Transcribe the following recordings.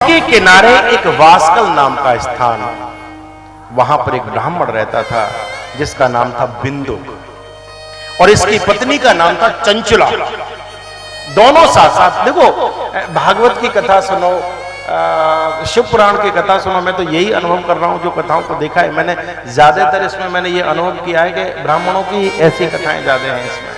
के किनारे एक वास्कल नाम का स्थान, वहां पर एक ब्राह्मण रहता था जिसका नाम था बिंदुक, और इसकी पत्नी का नाम था चंचुला। दोनों साथ साथ। देखो, भागवत की कथा सुनो, शिव पुराण की कथा सुनो। मैं तो यही अनुभव कर रहा हूं, जो कथाओं को देखा है मैंने, ज्यादातर इसमें मैंने ये अनुभव किया है कि ब्राह्मणों की ऐसी कथाएं ज्यादा हैं इसमें।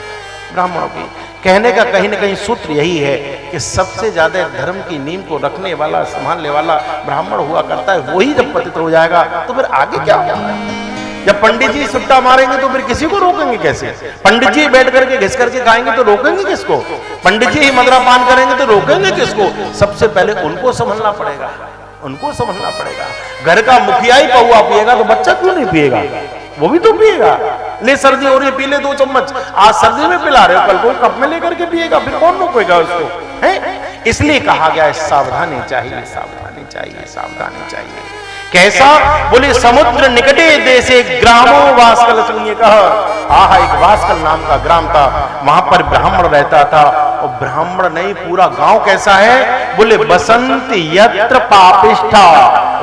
ब्राह्मणों की कहने का कहीं ना कहीं सूत्र यही है कि सबसे ज्यादा धर्म की नींव को रखने वाला, संभालने वाला ब्राह्मण हुआ करता है। वही जब पतित हो जाएगा तो फिर आगे क्या होगा? जब पंडित जी सुट्टा मारेंगे तो फिर किसी को रोकेंगे कैसे? पंडित जी बैठ करके घिस करके खाएंगे तो रोकेंगे किसको? पंडित जी ही मदरा पान करेंगे तो रोकेंगे किसको? सबसे पहले उनको संभलना पड़ेगा, उनको संभलना पड़ेगा। घर का मुखिया ही पहुआ पिएगा तो बच्चा क्यों नहीं पिएगा? वो भी तो पिएगा। ले, सर्दी हो रही है, पी ले 2 चम्मच। आज सर्दी में पिला रहे हो, कल को कप में लेकर के पिएगा, फिर कौन रोकेगा उसको? है, इसलिए कहा गया है सावधानी चाहिए, सावधानी चाहिए, सावधानी चाहिए। कैसा? बोले समुद्र निकटे देशे ग्रामो वास्कल सुनिए कहा। आहा, एक वास्कल नाम का ग्राम था, वहां पर ब्राह्मण रहता था। और ब्राह्मण नहीं, पूरा गांव कैसा है? बोले बसंत यत्र पापिष्ठा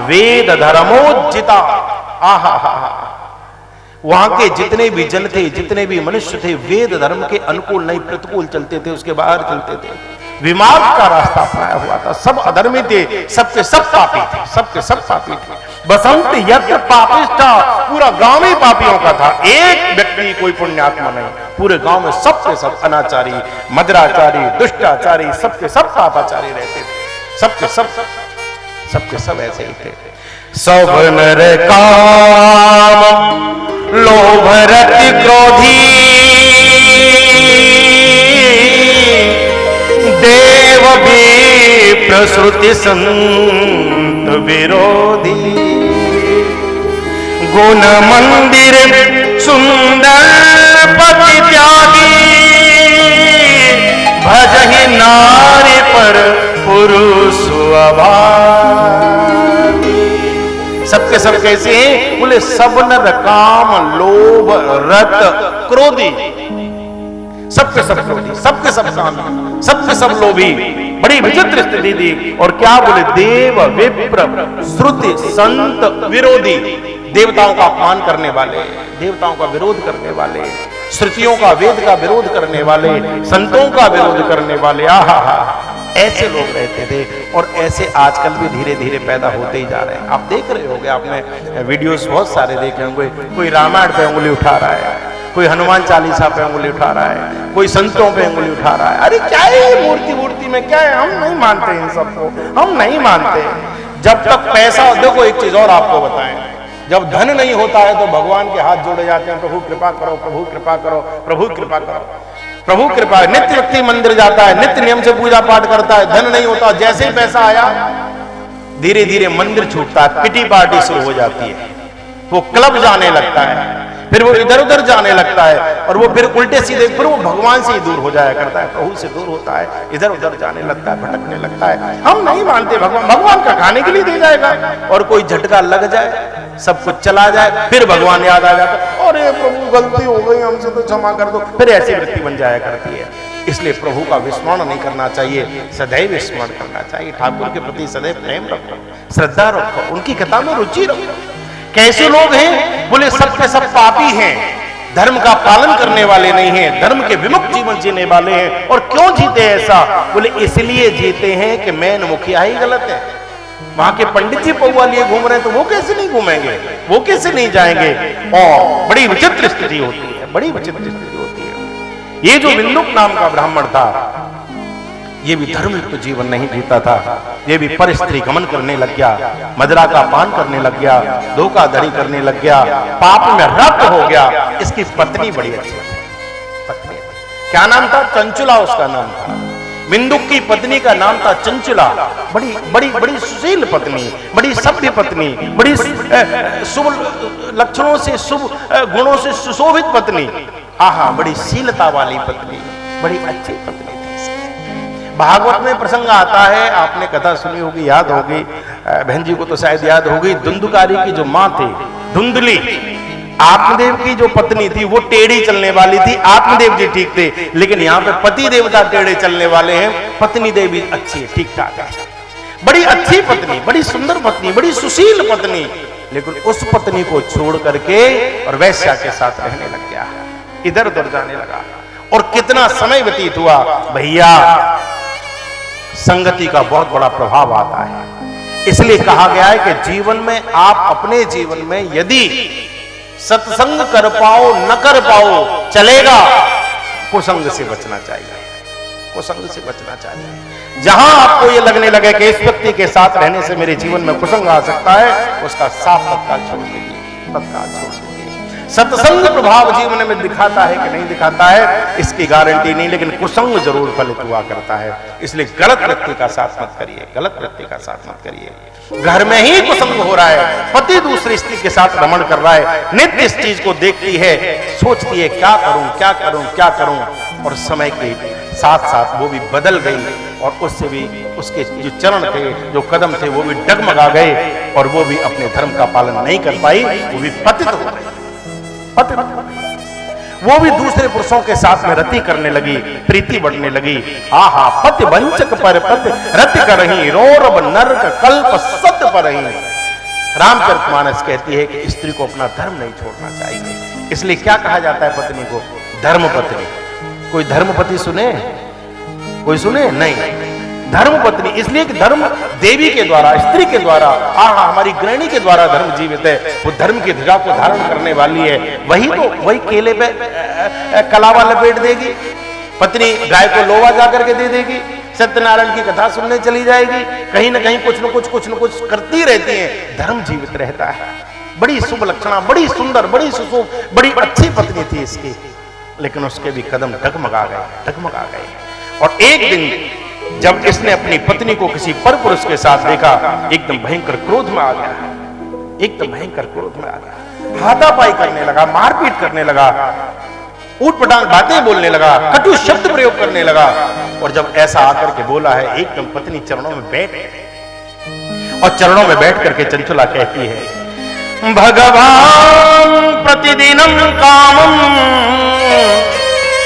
वेद धर्मोज्जिता। आहा हा हा, वहां के जितने भी जन थे, जितने भी मनुष्य थे, वेद धर्म के अनुकूल नहीं, प्रतिकूल चलते थे, उसके बाहर चलते थे। विमार्ग का रास्ता अपनाया हुआ था। सब अधर्मी थे, सबके सब पापी थे, सबके सब पापी थे। बसंत यत्र पापिष्ठा, पूरा गांव ही पापियों का था। एक व्यक्ति कोई पुण्यात्मा नहीं, पूरे गांव में सबके सब अनाचारी, मदराचारी, दुष्टाचारी, सबके सब पापाचारी रहते थे। सबके सब, सबके सब ऐसे ही थे। सब नर काम लोभ रति क्रोधी, देव विप्र श्रुति संत विरोधी, गुण मंदिर सुंदर पति त्यागी, भजहि नारी पर पुरुष अभागी। सबके सब कैसे हैं? बोले सब नर काम लोभ रत क्रोधी, सबके सब क्रोधी, सबके सब कामी, सबके सब लोभी। बड़ी विचित्र स्थिति थी। और क्या बोले? देव विप्र श्रुति संत विरोधी, देवताओं का अपमान करने वाले, देवताओं का विरोध करने वाले, श्रुतियों का, वेद का विरोध करने वाले, संतों का विरोध करने वाले। आहा हा, ऐसे लोग रहते थे। और ऐसे आजकल भी धीरे धीरे पैदा होते ही जा रहे हैं। आप देख रहे होंगे, आपने वीडियोस बहुत सारे देखे होंगे। कोई रामायण पे उंगली उठा रहा है, कोई हनुमान चालीसा पे उंगली उठा रहा है, कोई संतों पे उंगली उठा रहा है। अरे क्या है मूर्ति वूर्ति में, क्या है? हम नहीं मानते इन सबको, हम नहीं मानते। जब तक पैसा, देखो एक चीज और आपको बताएं, जब धन नहीं होता है तो भगवान के हाथ जोड़े जाते हैं, प्रभु कृपा करो, प्रभु कृपा करो, प्रभु कृपा करो, प्रभु कृपा। नित्य व्यक्ति मंदिर जाता है, नित्य नियम से पूजा पाठ करता है, धन नहीं होता, जैसे ही पैसा आया धीरे धीरे मंदिर छूटता है, पिटी पार्टी शुरू हो जाती है, वो क्लब जाने लगता है, फिर वो इधर उधर जाने लगता है, और वो फिर उल्टे सीधे, फिर वो भगवान से ही दूर हो जाया करता है, प्रभु से दूर होता है, इधर उधर जाने लगता है, भटकने लगता है। हम नहीं मानते भगवान का खाने के लिए दे जाएगा, और कोई झटका लग जाए, सब कुछ चला जाए, फिर भगवान याद आ जाता है, अरे प्रभु गलती हो गई, हमसे तो क्षमा कर दो। फिर ऐसी वृत्ति बन जाया करती है। इसलिए प्रभु का विस्मरण नहीं करना चाहिए, सदैव स्मरण करना चाहिए। ठाकुर के प्रति सदैव प्रेम रखो, श्रद्धा रखो, उनकी कथा में रुचि रखो। कैसे लोग हैं? बोले सबके सब पापी हैं, धर्म का पालन करने वाले नहीं हैं, धर्म के विमुक्त जीवन जीने वाले हैं। और क्यों जीते ऐसा? बोले इसलिए जीते हैं कि मैन मुखिया ही गलत है। वहां के पंडित जी पौवा लिए घूम रहे हैं तो वो कैसे नहीं घूमेंगे, वो कैसे नहीं जाएंगे? और बड़ी विचित्र स्थिति होती है, बड़ी विचित्र स्थिति होती है। ये जो बिंदुक नाम का ब्राह्मण था, ये भी धर्मयुक्त जीवन नहीं जीता था। ये भी पर स्त्री गमन करने लग गया, मदिरा का पान करने लग गया, धोखाधड़ी करने लग गया, पाप में रत हो गया। इसकी पत्नी बड़ी अच्छी पत्नी, क्या नाम था? चंचुला उसका नाम था। बिंदुक की पत्नी का नाम था चंचुला। बड़ी बड़ी बड़ी सुशील पत्नी, बड़ी सभ्य पत्नी, बड़ी शुभ लक्षणों से, शुभ गुणों से सुशोभित पत्नी। आहा, बड़ी शीलता वाली पत्नी, बड़ी अच्छी पत्नी थी। भागवत में प्रसंग आता है, आपने कथा सुनी होगी, याद होगी, बहन जी को तो शायद याद होगी। धुंधुकारी की जो माँ थी, धुंधली, आत्मदेव की जो पत्नी थी वो टेढ़ी चलने वाली थी। आत्मदेव जी ठीक थे, लेकिन यहाँ पे पति देवता टेढ़े चलने वाले हैं, पत्नी देवी अच्छी है, ठीक ठाक है। बड़ी अच्छी पत्नी, बड़ी सुंदर पत्नी, बड़ी सुशील पत्नी, लेकिन उस पत्नी को छोड़ करके और वैश्या के साथ रहने लग गया, इधर उधर जाने लगा। और कितना समय व्यतीत हुआ भैया, संगति का बहुत बड़ा प्रभाव आता है। इसलिए कहा गया है कि जीवन में आप अपने जीवन में यदि सत्संग कर पाओ न कर पाओ चलेगा, कुसंग से बचना चाहिए, कुसंग से बचना चाहिए। जहां आपको ये लगने लगे कि इस व्यक्ति के साथ रहने से मेरे जीवन में कुसंग आ सकता है, उसका साथ तत्काल छोड़ दीजिए, तत्काल छोड़ दीजिए। सत्संग प्रभाव जीवन में दिखाता है कि नहीं दिखाता है, इसकी गारंटी नहीं, लेकिन कुसंग जरूर फलित हुआ करता है। इसलिए गलत व्यक्ति का साथ मत करिए, गलत व्यक्ति का साथ मत करिए। घर में ही कुसंग हो रहा है, पति दूसरी स्त्री के साथ रमण कर रहा है, नित्य इस चीज को देखती है, सोचती है क्या करूं क्या करूं क्या करूं, और समय के साथ साथ वो भी बदल गई और उससे भी उसके जो चरण थे, जो कदम थे, वो भी डगमगा गए और वो भी अपने धर्म का पालन नहीं कर पाई, वो भी पतित हो गई, पतित। वो भी दूसरे पुरुषों के साथ में रति करने लगी, प्रीति बढ़ने लगी। आहा, पति वंचक पर पति रति करही, रोरब नरक कल्प सत्य परही। रामचरितमानस कहती है कि स्त्री को अपना धर्म नहीं छोड़ना चाहिए। इसलिए क्या कहा जाता है पत्नी को? धर्म पत्नी। कोई धर्मपति सुने? कोई सुने? नहीं, धर्म पत्नी। इसलिए कि धर्म देवी के द्वारा, स्त्री के द्वारा, हमारी गृहिणी के द्वारा धर्म जीवित है। वो धर्म की ध्वजा को धारण करने वाली है। वही केले पे कलावा लपेट देगी, पत्नी गाय को लोवा जाकर के दे देगी, सत्यनारायण की कथा सुनने चली जाएगी, कहीं ना कहीं कुछ न कुछ करती रहती है, धर्म जीवित रहता है। बड़ी शुभ लक्षणा, बड़ी सुंदर, बड़ी सुशोभ, बड़ी अच्छी पत्नी थी इसकी, लेकिन उसके भी कदम डगमगा गए, डगमगा गए। और एक दिन जब इसने अपनी पत्नी को किसी परपुरुष के साथ देखा, एकदम भयंकर क्रोध में आ गया, एकदम भयंकर क्रोध में आ गया, हाथापाई करने लगा, मारपीट करने लगा, ऊटपटांग बातें बोलने लगा, कटु शब्द प्रयोग करने लगा। और जब ऐसा आकर के बोला है, एकदम पत्नी चरणों में बैठ गई और चरणों में बैठ करके चंचला कहती है, भगवान प्रतिदिनम कामम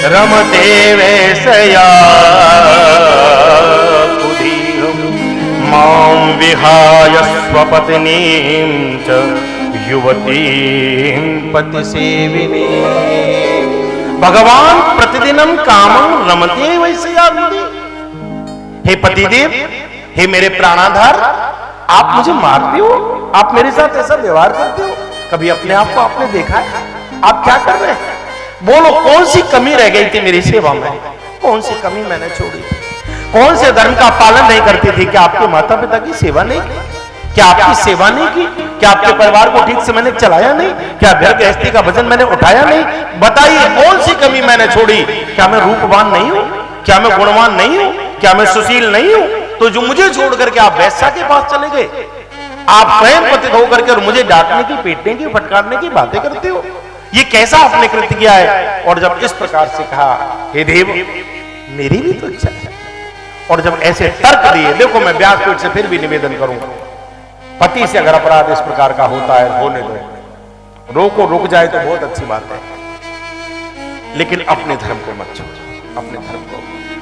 रमते वैसया मां विहाय स्वपत्नीं च युवतीं पति सेविनी। भगवान प्रतिदिनम कामं रमते वैसया। हे पतिदेव, हे मेरे प्राणाधार, आप मुझे मारते हो, आप मेरे साथ ऐसा व्यवहार करते हो, कभी अपने आप को आपने देखा है? आप क्या कर रहे हैं? बोलो, कौन सी कमी रह गई थी मेरी सेवा में? कौन सी कमी मैंने छोड़ी थी? कौन से धर्म का पालन नहीं करती थी? क्या आपके माता पिता की सेवा नहीं की? क्या आपकी सेवा नहीं की? क्या आपके परिवार को ठीक से मैंने चलाया नहीं? क्या घर गृहस्थी का वजन मैंने उठाया नहीं? बताइए, कौन सी कमी मैंने छोड़ी? क्या मैं रूपवान नहीं हूं? क्या मैं गुणवान नहीं हूं? क्या मैं सुशील नहीं हूं? तो जो मुझे छोड़ करके आप वैश्या के पास चले गए, आप स्वयं पतित होकर के और मुझे डांटने की, पीटने की, फटकारने की बातें करते हो, ये कैसा आपने कृत्य किया है? और जब इस प्रकार से कहा, हे देव, मेरी भी तो इच्छा है, और जब ऐसे तर्क दिए, देखो मैं व्यासपीठ से फिर भी निवेदन करूंगा, पति से अगर अपराध इस प्रकार का होता है, होने दो, रोको, रुक जाए तो बहुत अच्छी बात है, लेकिन अपने धर्म को मत छोड़ो, अपने धर्म को।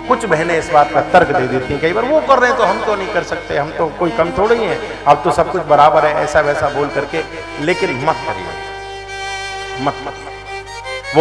कुछ बहनें इस बात का तर्क दे देती हैं, कई बार वो कर रहे हैं तो हम तो नहीं कर सकते, हम तो कोई कम थोड़ी हैं, अब तो सब कुछ बराबर है, ऐसा वैसा बोल करके। लेकिन मत करिए, मत